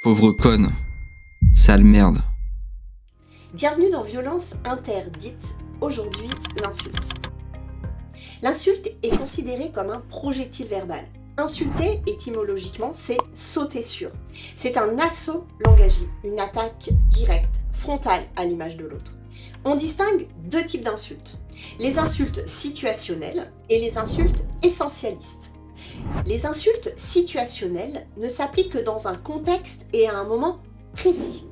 Pauvre conne. Sale merde. Bienvenue dans Violence interdite, aujourd'hui l'insulte. L'insulte est considérée comme un projectile verbal. Insulter, étymologiquement, c'est sauter sur. C'est un assaut langagier, une attaque directe, frontale à l'image de l'autre. On distingue deux types d'insultes. Les insultes situationnelles et les insultes essentialistes. Les insultes situationnelles ne s'appliquent que dans un contexte et à un moment précis.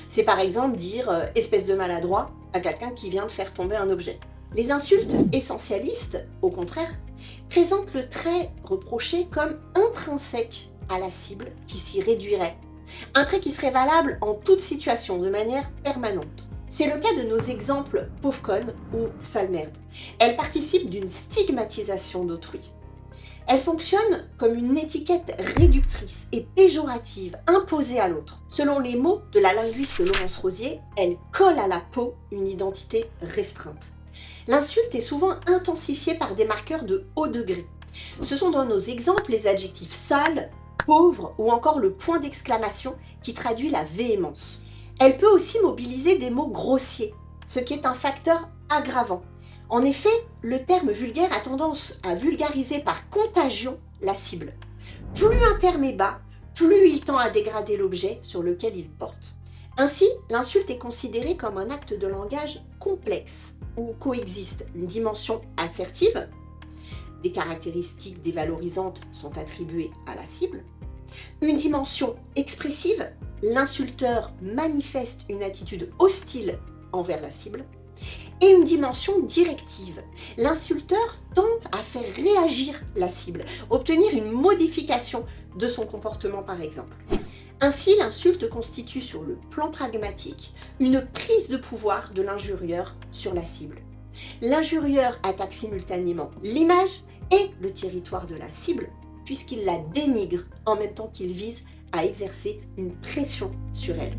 C'est par exemple dire « espèce de maladroit » à quelqu'un qui vient de faire tomber un objet. Les insultes essentialistes, au contraire, présentent le trait reproché comme intrinsèque à la cible qui s'y réduirait. Un trait qui serait valable en toute situation, de manière permanente. C'est le cas de nos exemples « pauvre conne » ou « sale merde ». Elles participent d'une stigmatisation d'autrui. Elle fonctionne comme une étiquette réductrice et péjorative imposée à l'autre. Selon les mots de la linguiste Laurence Rosier, elle colle à la peau une identité restreinte. L'insulte est souvent intensifiée par des marqueurs de haut degré. Ce sont dans nos exemples les adjectifs sale, pauvre ou encore le point d'exclamation qui traduit la véhémence. Elle peut aussi mobiliser des mots grossiers, ce qui est un facteur aggravant. En effet, le terme vulgaire a tendance à vulgariser par contagion la cible. Plus un terme est bas, plus il tend à dégrader l'objet sur lequel il porte. Ainsi, l'insulte est considérée comme un acte de langage complexe, où coexiste une dimension assertive, des caractéristiques dévalorisantes sont attribuées à la cible, une dimension expressive, l'insulteur manifeste une attitude hostile envers la cible, et une dimension directive. L'insulteur tend à faire réagir la cible, obtenir une modification de son comportement par exemple. Ainsi, l'insulte constitue sur le plan pragmatique une prise de pouvoir de l'injurieur sur la cible. L'injurieur attaque simultanément l'image et le territoire de la cible, puisqu'il la dénigre en même temps qu'il vise à exercer une pression sur elle.